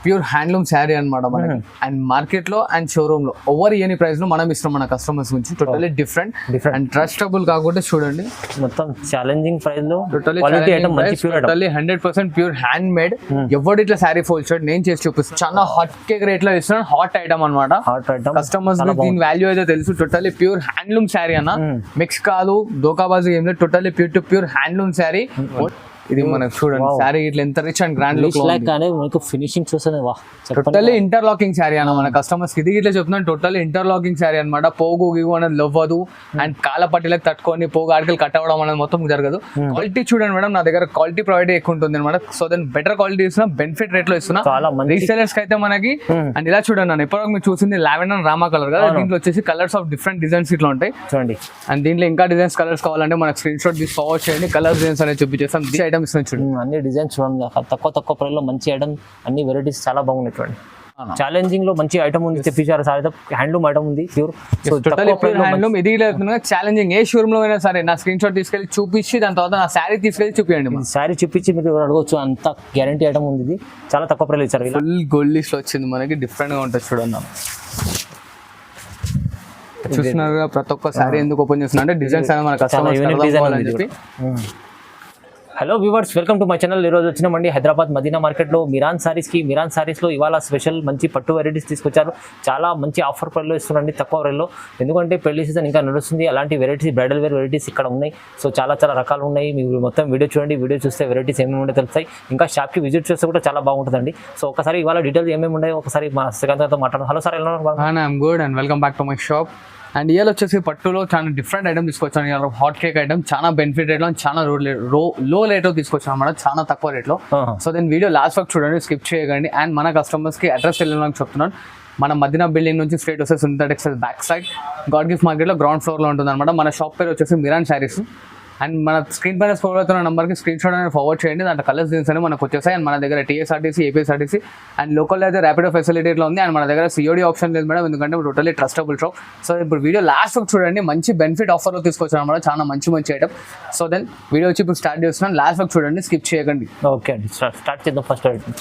Pure handloom sari అనమాట మనకి. And market లో అండ్ షోరూమ్ లో ఓవర్ ఇయర్ ప్రైస్ లో మనం ఇస్తాం మన కస్టమర్స్ గురించి. టోటల్లీ డిఫరెంట్ అండ్ ట్రస్టబుల్ కాకుండా చూడండి, మొత్తం ఛాలెంజింగ్ ప్రైస్ లో టోటల్లీ 100% ప్యూర్ హ్యాండ్ మేడ్. ఎవరు ఇట్లా శారీ ఫోల్డ్ షర్ట్ నేను చేసి చూపిస్తాను. చాలా హాట్ కేక్ రేట్ లో ఇస్తున్నాను. హాట్ ఐటమ్ అనమాట. కస్టమర్స్ దీని వాల్యూ అయితే తెలుసు. టోటల్లీ ప్యూర్ హ్యాండ్లూమ్ శారీ అన్న, మిక్స్ కాదు, దోకాబాజు ఏం లేదు. Totally pure to pure handloom sari. ఇది మనకు చూడండి శారీ ఇట్లా ఎంత రిచ్ అండ్ గ్రాండ్ లుక్ లో మనకు ఫినిషింగ్ చూస్తుంది. టోటల్లీ ఇంటర్లాకింగ్ శారీ అన్న మన కస్టమర్స్ ఇది ఇట్లా చెప్తున్నాను. టోటల్లీ ఇంటర్లాకింగ్ శారీ అనమాట. పోగు గిగు అనేది లవ్వదు అండ్ కాళ్ళ పట్టీలకు తట్టుకొని పోగు ఆడికలు కట్ అవ్వడం అనేది మొత్తం జరగదు. క్వాలిటీ చూడండి మేడం, నా దగ్గర క్వాలిటీ ప్రొవైడ్ ఎక్కువ ఉంటుంది అనమాట. సో దెన్ బెటర్ క్వాలిటీ ఇస్తున్నా, బెనిఫిట్ రేట్ లో ఇస్తున్నా రీసెలర్స్ కి అయితే మనకి. అండ్ ఇలా చూడండి అన్న, ఇప్పటివరకు మీరు చూసింది లావెండర్ అండ్ రామా కలర్ కదా. దీంట్లో వచ్చేసి కలర్స్ ఆఫ్ డిఫరెంట్ డిజైన్స్ ఇట్లా ఉంటాయి చూడండి. అండ్ దీంట్లో ఇంకా డిజైన్స్ కలర్స్ కావాలంటే మనకి స్క్రీన్ షాట్ తీసి ఫార్వర్డ్ చేయండి. కలర్ డిజైన్స్ అనేది చూపించేస్తాం. ఈ ఐటమ్స్ చూడండి, అన్ని డిజైన్స్ చూడండి. తక్కువ ప్రైస్ లో మంచి ఐటమ్, అన్ని వెరైటీస్ చాలా బాగున్నాయి చూడండి. ఛాలెంజింగ్ లో మంచి ఐటమ్ ఉంది, తెప్పించారు సార్. హ్యాండ్లూమ్ ఐటమ్ ఉంది ప్యూర్. హ్యాండ్లూమ్ ఇది ఛాలెంజింగ్. ఏ షోరూమ్ లో అయినా సరే నా స్క్రీన్ షాట్ తీసుకెళ్ళి చూపించి దాని తర్వాత నా శారీ తీసుకెళ్ళి చూపించండి. శారీ చూపించి మీరు అడగవచ్చు, అంత గ్యారంటీ ఐటమ్ ఉంది. ఇది చాలా తక్కువ ప్రైస్ ఇచ్చారు. ఫుల్ గోల్డ్ లిస్ట్ లో వచ్చింది మనకి. డిఫరెంట్ గా ఉంటుంది చూడండి. చూస్తున్నారు ప్రతి ఒక్క శారీ ఎందుకు ఓపెన్ చేస్తున్నా అంటే డిజైన్స్ అనేది మన కస్టమర్స్ చెప్పి. Hello viewers, welcome to my channel. ఈరోజు వచ్చినామండి హైదరాబాద్ మదీనా మార్కెట్లో మిరాన్ సారీస్కి. మిరాన్ సారీస్లో ఇవాళ స్పెషల్ మంచి పట్టు వెరైటీస్ తీసుకొచ్చారు. చాలా మంచి ఆఫర్ ప్రైస్లో ఇస్తున్నారండి, తక్కువ రేట్లో. ఎందుకంటే పెళ్లి సీజన్ ఇంకా నడుస్తుంది. అలాంటి వెరైటీస్, బ్రైడల్ వేర్ వెరైటీస్ ఇక్కడ ఉన్నాయి. సో చాలా రకాలు ఉన్నాయి. మీరు మొత్తం వీడియో చూడండి. వీడియో చూస్తే వెరైటీస్ ఏమేమి ఉంటే తెలుస్తాయి. ఇంకా షాప్కి విజిట్ చేస్తే కూడా చాలా బాగుంటుందండి. సో ఒకసారి ఇవాళ డీటెయిల్స్ ఏమేమి ఉన్నాయి ఒకసారి మా శ్రీకాంత్ గారితో మాట్లాడడం. హలో సార్, ఎలా ఉన్నారు? I'm good and welcome back to my shop. And year వచ్చేసి పట్టులో చాలా డిఫరెంట్ ఐటమ్ తీసుకొచ్చాను. ఇవాళ హాట్ కేక్ ఐటమ్ చాలా బెనిఫిట్ రేట్లో, చాలా లో రేట్లో తీసుకొచ్చాను అన్నమాట, చాలా తక్కువ రేట్లో. సో దెన్ వీడియో లాస్ట్ వరకు చూడండి, స్కిప్ చేయకండి. అండ్ మన కస్టమర్స్కి అడ్రస్ వెళ్ళడానికి చెప్తున్నాను. మన మదీనా బిల్డింగ్ నుంచి స్ట్రేట్ వస్తే Sunita textiles back side God Gift మార్కెట్లో గ్రౌండ్ ఫ్లోర్లో ఉంటుంది అనమాట. మన షాప్ పేరు వచ్చేసి మిరాన్ శారీస్. అండ్ మన స్క్రీన్ పైన స్క్రోల్ అవుతున్న నెంబర్కి స్క్రీన్ షాట్ అనేది ఫార్వర్డ్ చేయండి. దాంట్లో కలర్స్ డిజైన్స్ అని మనకు వచ్చేసాయి. అండ్ మన దగ్గర టీఎస్ఆర్టీసీ, ఏపీఎస్ఆర్టీసీ అండ్ లోకల్ అయితే ర్యాపిడో ఫెసిలిటీలో ఉంది. అండ్ మన దగ్గర సిఓడి ఆప్షన్ లేదు మేడం, ఎందుకంటే టోటల్లీ ట్రస్టబుల్ షాప్. సో ఇప్పుడు వీడియో లాస్ట్ వరకు చూడండి, మంచి బెనిఫిట్ ఆఫర్లో తీసుకొచ్చాను అనమాట, చాలా మంచి ఐటమ్. సో దెన్ వీడియో వచ్చి ఇప్పుడు స్టార్ట్ చేస్తున్నాను. లాస్ట్ వరకు చూడండి, స్కిప్ చేయకండి. ఓకే అండి, స్టార్ట్ చేద్దాం ఫస్ట్ ఐటమ్.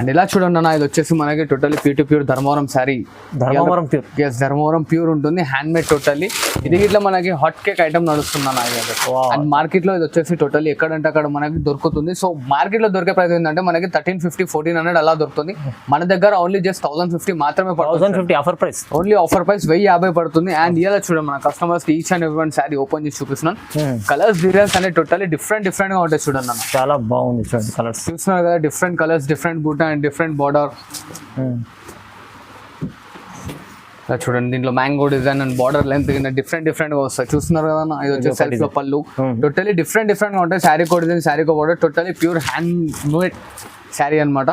అండ్ ఇలా చూడండి అన్న, ఇది వచ్చేసి మనకి totally pure to pure Dharmavaram sari. Dharmavaram pure, yes Dharmavaram pure ఉంటుంది, హ్యాండ్ మేడ్ టోటల్లీ. ఇది ఇట్లా మనకి హాట్ కేక్ ఐటమ్ నడుస్తుంది అన్న. అండ్ మార్కెట్ లో ఇది వచ్చేసి టోటల్లీ ఎక్కడంటే అక్కడ మనకి దొరుకుతుంది. సో మార్కెట్ లో దొరికే ప్రైస్ ఏంటంటే మనకి 1350, 1400 అలా దొరుకుతుంది. మన దగ్గర ఓన్లీ జస్ట్ 1050 మాత్రమే పడుతుంది. 1050 offer price, only offer price 1050 పడుతుంది. అండ్ ఇలా చూడండి, మన కస్టమర్స్ కి each and every one sari open చేసి చూపిస్తున్నాను. కలర్స్ డిజైన్స్ అనేది టోటల్లీ డిఫరెంట్ గా ఉంటాయి చూడండి అన్న. చాలా బాగుంది చూడండి కలర్స్. చూస్తున్నారు కదా, డిఫరెంట్ కలర్స్, డిఫరెంట్ బూటా అండ్ డిఫరెంట్ బార్డర్. చూడండి, దీంట్లో mango design and border length different గా వస్తాయి. చూస్తున్నారు కదా, ఇది వచ్చే సెల్ఫ్ లో పళ్ళు. టోటల్లీ డిఫరెంట్ గా ఉంటాయి. శారీ కో డిజైన్, శారీ కో border, totally pure handmade sari అనమాట.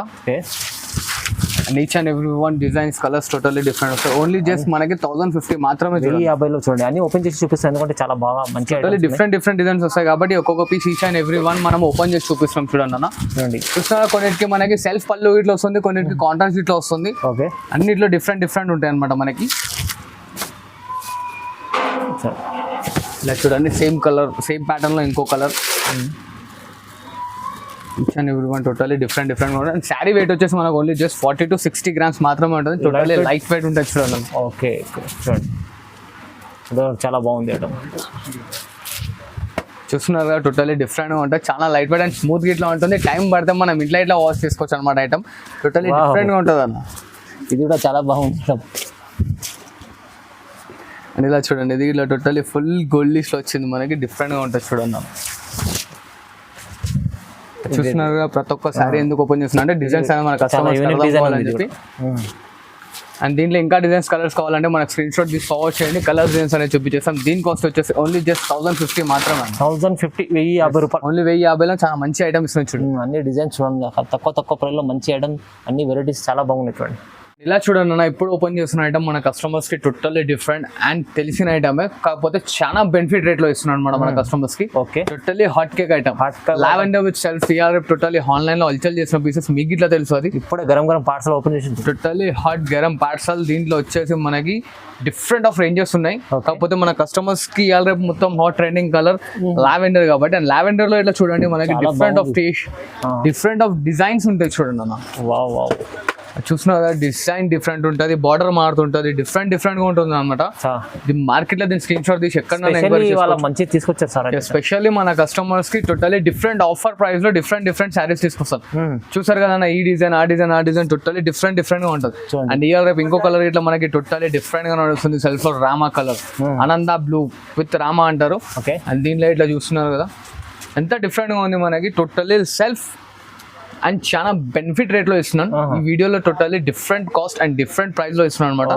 And each and every one designs, colours totally different వస్తాయి. ఓన్లీ జస్ట్ మనకి 1050 మాత్రమే. 1050లో చూడండి, అన్ని ఓపెన్ చేసి చూపిస్తాను ఎందుకంటే చాలా బాగా మంచి డిఫరెంట్ డిజైన్స్ వస్తాయి కాబట్టి ఒక్కొక్క piece each and every one మనం ఓపెన్ చేసి చూపిస్తాం. చూడండి అన్న, చూస్తున్నా కొన్నిటికి మనకి సెల్ఫ్ పళ్ళు ఇట్లా వస్తుంది, కొన్నిటికి కాంట్రాస్ట్ ఇట్లా వస్తుంది. ఓకే, అన్నిట్లో డిఫరెంట్ ఉంటాయి అనమాట మనకి. ఇలా చూడండి, సేమ్ కలర్, సేమ్ ప్యాటర్న్ లో ఇంకో colour. Each and every one totally different ఉంటుంది. అండ్ శారీ వెయిట్ వచ్చేసి మనకు ఓన్లీ జస్ట్ 40 to 60 grams మాత్రమే ఉంటుంది. టోటల్లీ లైట్ వెయిట్ ఉంటుంది చూడండి. ఓకే చూడండి, చాలా బాగుంది ఐటమ్. చూస్తున్నారు కదా, టోటల్లీ డిఫరెంట్గా ఉంటుంది, చాలా లైట్ వెయిట్ అండ్ స్మూత్ ఇట్లా ఉంటుంది. టైం పడితే మనం ఇంట్లో ఇట్లా వాష్ చేసుకోవచ్చు అనమాట. ఐటమ్ టోటల్లీ డిఫరెంట్గా ఉంటుంది అన్న. ఇది కూడా చాలా బాగుంది. అండ్ ఇలా చూడండి, ఇది ఇట్లా టోటల్లీ ఫుల్ గోల్డ్ లిస్ట్ వచ్చింది మనకి. డిఫరెంట్గా ఉంటుంది చూడండి. చూస్తున్నారు ప్రతి ఒక్క శారీ ఎందుకు ఓపెన్ చేస్తున్నా అంటే డిజైన్స్ అనేది మన కస్టమర్స్ చెప్పి. అండ్ దీంట్లో ఇంకా డిజైన్స్, కలర్స్ కావాలంటే మనకు స్క్రీన్ షాట్ తీసి ఫార్వర్డ్ చేయండి. కలర్స్ డిజైన్స్ అనేది చూపించేస్తాం. దీని కాస్ట్ వచ్చేసి ఓన్లీ జస్ట్ 1050 మాత్రమే. 1050, 1050 రూపాయలు. ఓన్లీ 1050లో చాలా మంచి ఐటమ్స్ చూడండి. అన్ని డిజైన్స్ చూడండి, తక్కువ ప్రైస్లో మంచి ఐటమ్, అన్ని వెరైటీస్ చాలా బాగున్నాయి చూడండి. ఇలా చూడండి అన్న, ఇప్పుడు ఓపెన్ చేస్తున్న ఐటమ్ మన కస్టమర్స్ కి టోటల్లీ డిఫరెంట్ అండ్ తెలిసిన ఐటమే, కాకపోతే చాలా బెనిఫిట్ రేట్ లో ఇస్తున్నాం అనమాట మన కస్టమర్స్ కి. Okay, totally hot cake item, lavender with self CRF. Totally online లో హల్చల్ చేసిన పీసెస్ మీకు ఇట్లా తెలుసు. అది ఇప్పుడు గరం పార్సల్ ఓపెన్ చేసి టోటల్లీ హాట్ గరం పార్సల్. దీంట్లో వచ్చేసి మనకి డిఫరెంట్ ఆఫ్ రేంజెస్ ఉన్నాయి, కాకపోతే మన కస్టమర్స్ కి ఇవాళ రేపు మొత్తం హాట్ ట్రెండింగ్ కలర్ లావెండర్ కాబట్టి. అండ్ లావెండర్ లో ఇట్లా చూడండి మనకి different of taste, different of designs ఉంటాయి చూడండి అన్న. వావ్, చూస్తున్నా కదా డిజైన్ డిఫరెంట్ ఉంటుంది, బార్డర్ మారుతుంటది, డిఫరెంట్ గా ఉంటుంది అనమాట. మార్కెట్ లో దీని స్క్రీన్ షాట్ తీసి ఎక్కడ మంచి తీసుకొచ్చారు సార్. ఎస్పెషల్లీ మన కస్టమర్స్ కి టోటలీ డిఫరెంట్ ఆఫర్ ప్రైస్ లో డిఫరెంట్ శారీస్ తీసుకొస్తారు. చూసారు కదా ఈ డిజైన్ ఆ డిజైన్ టోటలీ డిఫరెంట్ గా ఉంటుంది. అండ్ ఇయర్ రేపు ఇంకో కలర్ ఇట్లా మనకి టోటలీ డిఫరెంట్ గా నడుస్తుంది. సెల్ఫ్ లో రామా కలర్, ఆనంద బ్లూ విత్ రామా అంటారు. అండ్ దీనిలో ఇట్లా చూస్తున్నారు కదా ఎంత డిఫరెంట్ గా ఉంది మనకి. టోటలీ సెల్ఫ్ అండ్ చాలా బెనిఫిట్ రేట్ లో ఇస్తున్నాను ఈ వీడియోలో. Totally different cost and different price లో ఇస్తున్నాను అనమాట.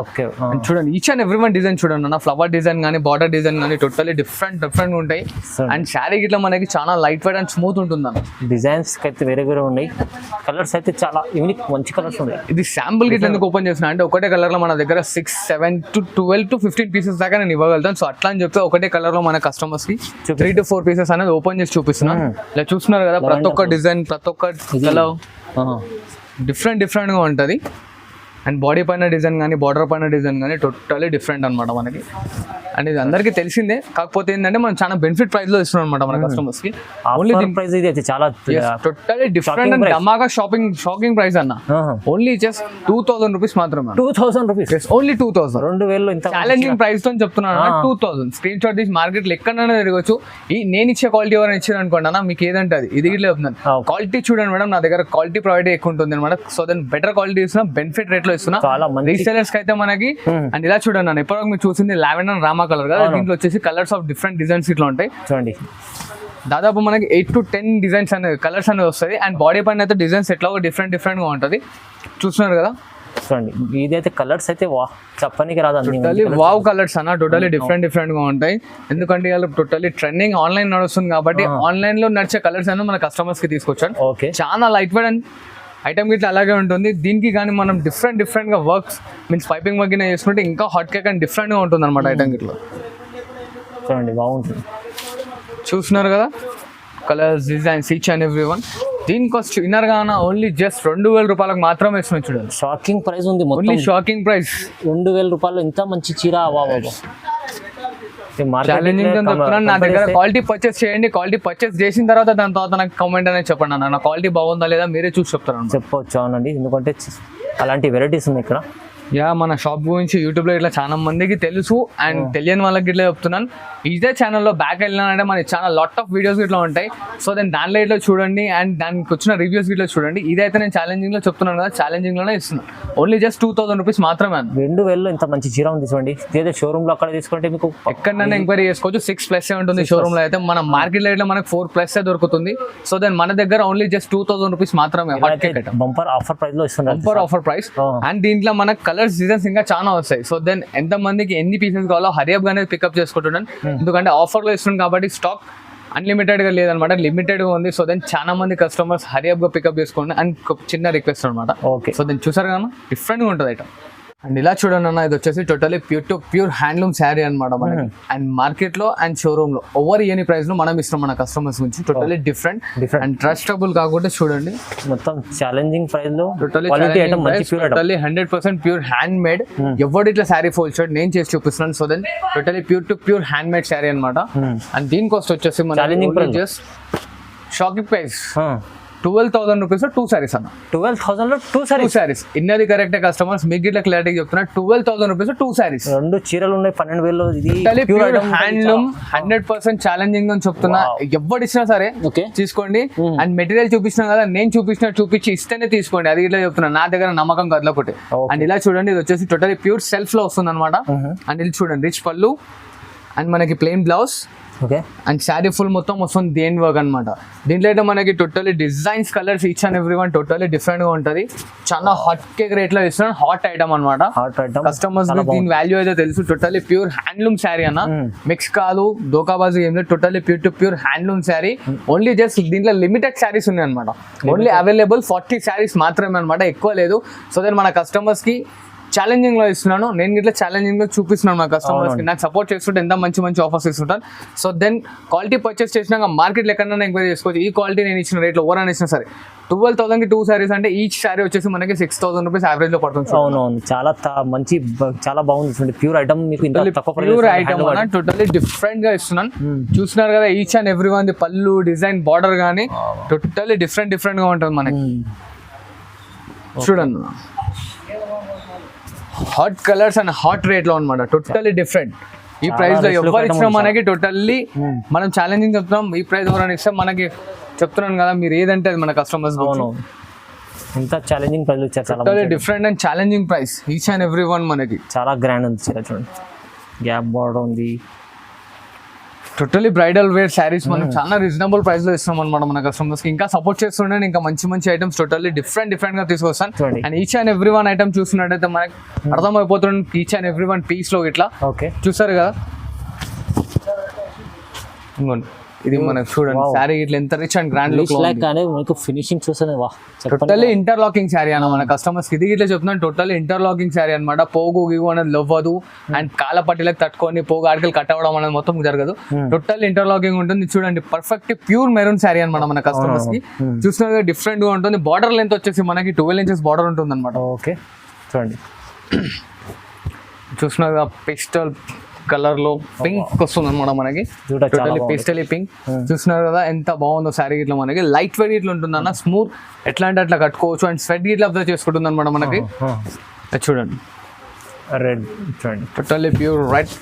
చూడండి each and every one design చూడండి అన్న, ఫ్లవర్ డిజైన్ కానీ బార్డర్ డిజైన్ కానీ టోటల్లీ డిఫరెంట్ ఉంటాయి. అండ్ శారీ గిట్లా మనకి చాలా లైట్ వెయిట్ అండ్ స్మూత్ ఉంటుంది అన్న. డిజైన్స్ అయితే వేరే ఉన్నాయి, కలర్స్ అయితే చాలా యూనిక్ మంచి కలర్స్ ఉన్నాయి. ఇది శాంపుల్ గిట్లా ఎందుకు ఓపెన్ చేసిన అంటే ఒకటే కలర్ లో మన దగ్గర 6, 7 to 12 to 15 పీసెస్ దాకా నేను ఇవ్వగలుగుతాను. సో అట్లా అని చెప్పి ఒకటే కలర్ లో మన కస్టమర్స్ కి 3 to 4 పీసెస్ అనేది ఓపెన్ చేసి చూపిస్తున్నాను. ఇలా చూస్తున్నారు కదా ప్రతి ఒక్క డిజైన్ ప్రతి ఒక్క డిఫరెంట్ గా ఉంటుంది. అండ్ బాడీ పైన డిజైన్ కానీ బార్డర్ పైన డిజైన్ కానీ టోటలీ డిఫరెంట్ అనమాట మనకి. అండ్ ఇది అందరికీ తెలిసిందే, కాకపోతే ఏంటంటే మనం చాలా బెనిఫిట్ ప్రైస్ లో ఇస్తున్నాం అనమాట మన కస్టమర్స్ కి. ఓన్లీ దీని ప్రైస్ ఇది అయితే చాలా totally different and Dhamaka shocking price అన్న. ఓన్లీ జస్ట్ 2000 రూపీస్ మాత్రమే. 2000 రూపీస్ ఓన్లీ 2000. 2000 ఇంత ఛాలెంజింగ్ ప్రైస్ తో చెప్తున్నాను. 2000 స్క్రీన్ షాట్ తీసి మార్కెట్ లో ఎక్కడైనా తిరగచ్చు. నేను ఇచ్చే క్వాలిటీ ఎవరైనా ఇచ్చారు అనుకోండి అన్న, మీకు ఏదంటే అది ఇది ఇట్లా చెప్తున్నాను. క్వాలిటీ చూడండి మేడం, నా దగ్గర క్వాలిటీ ప్రొవైడ్ ఎక్కువ ఉంటుంది అనమాట. సో దెన్ బెటర్ క్వాలిటీ ఇస్తున్నా, బెనిఫిట్ రేట్ లో ఇస్తున్నా రీసెలర్స్ కి అయితే మనకి. అండ్ ఇలా చూడండి అన్న, ఇప్పటివరకు మీరు చూసింది లావెండర్ రామా కలర్ కదా, దీంట్లో వచ్చేసి కలర్స్ ఆఫ్ డిఫరెంట్ డిజైన్స్ ఇట్లా ఉంటాయి. చూడండి దాదాపు మనకి 8 to 10 డిజైన్స్ అనేది కలర్స్ అనేది వస్తుంది. అండ్ బాడీ పైన అయితే డిజైన్స్ ఎట్లా డిఫరెంట్ గా ఉంటుంది. చూస్తున్నారు కదా చూడండి ఇదైతే కలర్స్ అయితే చెప్పడానికి రాదు, టోటలీ వావ్ కలర్స్ అన్న. టోటలీ డిఫరెంట్ గా ఉంటాయి. ఎందుకంటే ఇవాళ టోటలీ ట్రెండింగ్ ఆన్లైన్ నడుస్తుంది కాబట్టి ఆన్లైన్ లో నడిచే కలర్స్ అనేది మన కస్టమర్స్ కి తీసుకొచ్చాను. చాలా లైట్ వెయిట్ అండ్ ఐటమ్ గిట్లా అలాగే ఉంటుంది. దీనికి కానీ మనం డిఫరెంట్ గా వర్క్స్ మీన్స్ పైపింగ్ వర్క్ చేసుకుంటే ఇంకా హాట్ కేక్ అండ్ డిఫరెంట్ గా ఉంటుంది అనమాట ఐటమ్ గిట్లా. చూడండి బాగుంటుంది. చూస్తున్నారు కదా colours designs each and every one. దీని కాస్ట్ ఇన్నర్ గానా ఓన్లీ జస్ట్ 2000 రూపాయలకు మాత్రమే ఇస్తున్నాం. చూడండి షాకింగ్ ప్రైస్ ఉంది, ఓన్లీ షాకింగ్ ప్రైస్ 2000 రూపాయలు. ఇంత మంచి చీర ఛాలెంజింగ్ చెప్తున్నాను. నా దగ్గర క్వాలిటీ పర్చేస్ చేయండి, క్వాలిటీ పర్చేస్ చేసిన తర్వాత దాని తర్వాత నాకు కామెంట్ అనేది చెప్పండి అన్న, నా క్వాలిటీ బాగుందా లేదా మీరే చూసి చెప్తారు. చెప్పవచ్చు అవునండి, ఎందుకంటే అలాంటి వెరైటీస్ ఉన్నాయి ఇక్కడ. మన షాప్ గురించి యూట్యూబ్ లో ఇట్లా చాలా మందికి తెలుసు. అండ్ తెలియని వాళ్ళకి ఇట్లా చెప్తున్నాను, ఇదే ఛానల్లో బ్యాక్ వెళ్ళినానంటే మనకి చాలా లాట్ ఆఫ్ వీడియోస్ ఇట్లా ఉంటాయి. సో దాంట్లో ఇట్లా చూడండి అండ్ దానికి వచ్చిన రివ్యూస్ ఇట్లా చూడండి. ఇదైతే నేను ఛాలెంజింగ్ లో చెప్తున్నాను కదా, ఛాలెంజింగ్ లోనే ఇస్తున్నాను. ఓన్లీ జస్ట్ 2000 రూపీస్ మాత్రమే. 2000 ఇంత మంచి చీర ఉంది చూడండి. ఇదే షోరూమ్ లో అక్కడ తీసుకుంటే మీకు ఎక్కడైనా ఎంక్వైరీ చేసుకోవచ్చు. 6+ ఉంటుంది షోరూమ్ లో అయితే. మన మార్కెట్ లో అయితే మనకు 4+ దొరుకుతుంది. సో మన దగ్గర ఓన్లీ జస్ట్ 2000 రూపీస్ మాత్రమే. బంపర్ ఆఫర్ ప్రైస్ లో ఇస్తున్నారు, బంపర్ ఆఫర్ ప్రైస్. అండ్ దీంట్లో మనకు కలర్స్ డిజైన్స్ ఇంకా చాలా వస్తాయి. సో ఎంత మందికి ఎన్ని పీసెస్ కావాలో హరియప్ గానే పికప్ చేసుకుంటున్నాను. ఎందుకంటే ఆఫర్ లో ఇస్తున్నాను కాబట్టి స్టాక్ అన్లిమిటెడ్ గా లేదనమాట, లిమిటెడ్ గా ఉంది. సో చాలా మంది కస్టమర్స్ హరియప్ గా పికప్ చేసుకోండి. అండ్ చిన్న రిక్వెస్ట్ అనమాట. సో చూసారు కదా డిఫరెంట్ గా ఉంటుంది ఐటమ్. అండ్ ఇలా చూడండి అన్న, ఇది వచ్చేసి టోటలీ ప్యూర్ హ్యాండ్లూమ్ శారీ అనమాట మనకి. అండ్ మార్కెట్ లో అండ్ షోరూమ్ లో ఓవర్ ఎనీ ప్రైస్ లో మనం ఇస్తాం మన కస్టమర్స్ గురించి. టోటలీ డిఫరెంట్ అండ్ ట్రస్టబుల్ కాకుండా చూడండి మొత్తం ఛాలెంజింగ్ ప్రైస్ లో టోటలీ 100% ప్యూర్ హ్యాండ్ మేడ్. ఎవరు ఇట్లా శారీ ఫోల్డ్ షర్ట్ నేను చేసి చూపిస్తున్నాను. So totally pure handmade sari అనమాట. అండ్ దీని కాస్ట్ వచ్చేసి మన just shocking price 12,000 rupees 2 saris అన్న. 12,000 లో 2 సారీస్. ఇన్నది కరెక్టే కస్టమర్స్, మీకు ఇట్లా క్లారిటీ చెప్తున్నా. 12,000 రూపీస్ 2 సారీస్. 2 చీరలు ఉన్నాయి 12,000లో. ఇది హ్యాండ్లూమ్ 100% ఛాలెంజింగ్ అని చెప్తున్నా. ఎవరు ఇచ్చినా సరే తీసుకోండి. అండ్ మెటీరియల్ చూపించినా కదా, నేను చూపించి ఇస్తేనే తీసుకోండి. అది ఇట్లా చెప్తున్నా, నా దగ్గర నమ్మకం కదలకొట్టి. అండ్ ఇలా చూడండి, ఇది వచ్చేసి టోటలీ ప్యూర్ సెల్ఫ్ లో వస్తుంది అనమాట. అండ్ ఇది చూడండి రిచ్ పళ్ళు అండ్ మనకి plain blouse and sari full మొత్తం వస్తుంది దేని వర్క్ అనమాట. దీంట్లో అయితే మనకి totally designs colours each and every one totally different గా ఉంటది. చాలా హాట్ కేక్ రేట్ లో ఇస్తున్నాను. హాట్ ఐటమ్ అనమాట. కస్టమర్స్ దీని వాల్యూ అయితే తెలుసు. టోటలీ ప్యూర్ హ్యాండ్లూమ్ శారీ అన్న, మిక్స్ కాదు దోకాబాజీ ఏం లేదు. Totally pure handloom sari. Only just దీంట్లో లిమిటెడ్ శారీస్ ఉన్నాయి అనమాట. ఓన్లీ అవైలబుల్ 40 శారీస్ మాత్రమే అనమాట, ఎక్కువ లేదు. సో మన కస్టమర్స్ కి ఛాలెంజింగ్ లో ఇస్తున్నాను. నేను ఇట్లా ఛాలెంజింగ్ లో చూపిస్తున్నాను మా కస్టమర్స్ కి. నాకు సపోర్ట్ చేస్తుంటే ఎంత మంచి ఆఫర్స్ ఇస్తుంటాను. సో క్వాలిటీ పర్చేస్ చేసినాక మార్కెట్ లో ఎక్కడైనా ఎంక్వైరీ చేసుకోవచ్చు. ఈ క్వాలిటీ నేను ఇచ్చిన రేట్లో ఎవరైనా ఇచ్చినా సరే 12,000 కి 2 సారీస్ అంటే ఈచ్ సారీ వచ్చేసి మనకి 6,000 రూపీస్ యావరేజ్ లో పడుతుంది. అవునవును, చాలా బాగుంది. ప్యూర్ ఐటమ్ మీకు ప్యూర్ ఐటమ్ టోటలీ డిఫరెంట్ గా ఇస్తున్నాను. చూస్తున్నారు కదా ఈచ్ అండ్ ఎవ్రీ వన్ పళ్ళు డిజైన్ బార్డర్ గానీ టోటలీ డిఫరెంట్ గా ఉంటుంది మనకి. చూడండి hot colours and hot rate లో అనమాట, టోటల్లీ డిఫరెంట్. ఈ చాలా ప్రైస్ లో rich look ఎవరు item ఇచ్చినా ఉంది మనకి టోటల్లీ మనం ఛాలెంజింగ్ చెప్తున్నాం. ఈ ప్రైస్ ఎవరైనా ఇస్తే మనకి చెప్తున్నాను కదా, మీరు ఏదంటే అది మన కస్టమర్స్ అవును, ఇంత ఛాలెంజింగ్ ప్రైస్ ఇచ్చారు. చాలా totally different and challenging price each and every one మనకి. చాలా గ్రాండ్ ఉంది చీర చూడండి, గ్యాప్ బార్డర్ ఉంది. టోటల్లీ బ్రైడల్ వేర్ శారీస్ మనం చాలా రీజనబుల్ ప్రైస్ లో ఇస్తాం అనమాట మన కస్టమర్స్ కి. ఇంకా సపోర్ట్ చేస్తుండే ఇంకా మంచి మంచి ఐటమ్స్ టోటల్లీ డిఫరెంట్ గా తీసుకొస్తాను. చూడండి. And each and every one item చూస్తున్నట్టయితే మనకి అర్థమైపోతుంది each and every one piece లో ఇట్లా ఓకే, చూసారు కదా. ఇంకోండి, ఇది మనకు చూడండి Wow. శారీ ఇట్లా ఎంత rich and grand look like కానీ మీకు ఫినిషింగ్ చూస్తుంది. వా, టోటల్లీ ఇంటర్లాకింగ్ శారీ అన్న మన కస్టమర్స్ కి. ఇది ఇట్లా చెప్తున్నాను, టోటల్లీ ఇంటర్లాకింగ్ శారీ అనమాట. పోగు గిగు అనేది లవ్వదు అండ్ కాళ్ళ పట్టిలకు తట్టుకొని పోగు ఆడికలు కట్ అవ్వడం అనేది మొత్తం జరగదు. టోటల్ ఇంటర్లాకింగ్ ఉంటుంది. చూడండి పర్ఫెక్ట్ ప్యూర్ మెరూన్ శారీ అనమాట మన కస్టమర్స్ కి. చూస్తున్నది డిఫరెంట్ గా ఉంటుంది. బార్డర్ లెంత్ వచ్చేసి మనకి 12 inches బార్డర్ ఉంటుంది అనమాట. ఓకే చూడండి, చూస్తున్నది పిస్టల్ కలర్ లో పింక్ వస్తుంది అనమాట మనకి. టోటల్లీ పిస్టల్ పింక్ చూస్తున్నారు కదా ఎంత బాగుందో శారీ. ఇట్లా మనకి లైట్ వెయిట్ ఇట్లా ఉంటుంది అన్న, స్మూత్ ఎట్లా అంటే అట్లా కట్టుకోవచ్చు. అండ్ స్వెట్ ఇట్లా అబ్జర్వ్ చేసుకుంటుంది అనమాట మనకి. చూడండి రెడ్ చూడండి, totally pure red.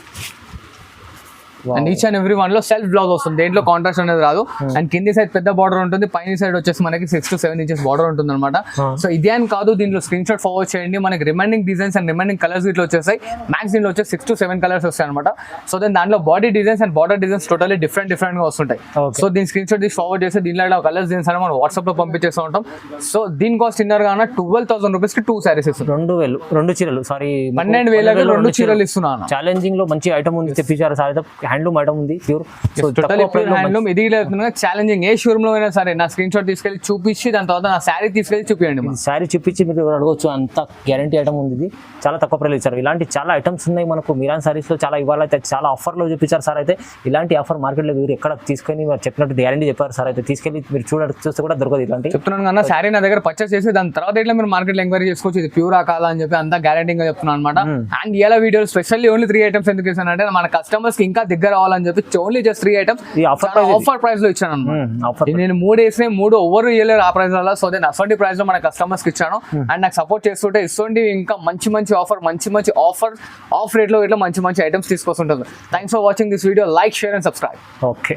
And each and every one లో సెల్ఫ్ బ్లౌజ్ వస్తుంది, దేంట్లో కాంట్రాస్ట్ అనేది రాదు. అండ్ కింది సైడ్ పెద్ద బార్డర్ ఉంటుంది, పైన సైడ్ వచ్చేసి మనకి 6 to 7 inches బార్డర్ ఉంటుంది అనమాట. సో ఇదే అని కాదు, దీంట్లో స్క్రీన్ షాట్ ఫార్వర్డ్ చేయండి. మనకి remaining designs and remaining colours ఇట్లా వచ్చేసాయి. మ్యాక్స్ దీంట్లో వచ్చేసి 6 to 7 కలర్స్ వస్తాయి అనమాట. సో దెన్ దాంట్లో body designs and border designs totally different గా వస్తుంటాయి. సో దీని స్క్రీన్ షాట్ తీసి ఫార్వర్డ్ చేస్తే దీంట్లో కలర్స్ డిజైన్స్ అని మనం వాట్సాప్ లో పంపించేస్తూ ఉంటాం. సో దీని కాస్ట్ ఇన్నర్ గాన 12,000 rupees కి 2 sarees ఇస్తున్నాం. 2 చీరలు, సారీ 12,000 2 చీరలు ఇస్తున్నాను. ఛాలెంజింగ్ లో మంచి ఐటమ్ ఉంది, తెప్పించారు సార్. అయితే హ్యాండ్లూమ్ ఐటమ్ ఉంది, ప్యూర్ హ్యాండ్లూమ్. ఇది ఛాలెంజింగ్ ఏ షోరూమ్ లో అయినా సరే నా స్క్రీన్ షాట్ తీసుకెళ్లి చూపించి దాని తర్వాత నా శారీ తీసుకెళ్లి చూపించండి. శారీ చూపించి మీరు అడగవచ్చు, అంత గ్యారంటీ ఐటమ్ ఉంది. ఇది చాలా తక్కువ ప్రైస్ ఇచ్చారు. ఇలాంటి చాలా ఐటమ్స్ ఉన్నాయి మనకు మీరాన్ సారీస్ లో. చాలా ఇవాళ అయితే చాలా ఆఫర్లో చూపించారు సార్. అయితే ఇలాంటి ఆఫర్ మార్కెట్లో మీరు ఎక్కడ తీసుకొని మీరు చెప్పినట్టు గ్యారంటీ చెప్పారు సార్. అయితే తీసుకెళ్ళి మీరు చూస్తే కూడా దొరకదు ఇలాంటి. చెప్తున్నాను కన్నా శారీ నా దగ్గర పర్చేస్ చేసి దాని తర్వాత ఇట్లా మీరు మార్కెట్లో ఎంక్వైరీ చేసుకోవచ్చు. ఇది ప్యూరా కాదా అని చెప్పి అంతా గ్యారంటీగా చెప్తున్నాను అనమాట. అండ్ ఇలా వీడియో స్పెషల్లీ ఓన్లీ 3 items ఎందుకు ఇస్తాను అంటే మన కస్టమర్స్ కి ఇంకా దగ్గర అవ్వాలని చెప్పి ఓన్లీ జస్ట్ 3 items ఈ ఆఫర్ ప్రైస్ లో ఇచ్చాను అనమాట. నేను 3 వేసినాయి, 3 ఓవర్ ఇయర్లేదు ఆ ప్రైస్ వల్ల. సో దెన్ అసలు ప్రైస్ లో మన కస్టమర్స్ కి ఇచ్చాను. అండ్ నాకు సపోర్ట్ చేస్తుంటే ఇస్తుంటే ఇంకా మంచి ఆఫర్ ఆఫ్ రేట్ లో ఇట్లా మంచి ఐటమ్స్ తీసుకొస్తుంటారు. Thanks for watching this video. Like, share and subscribe. Okay.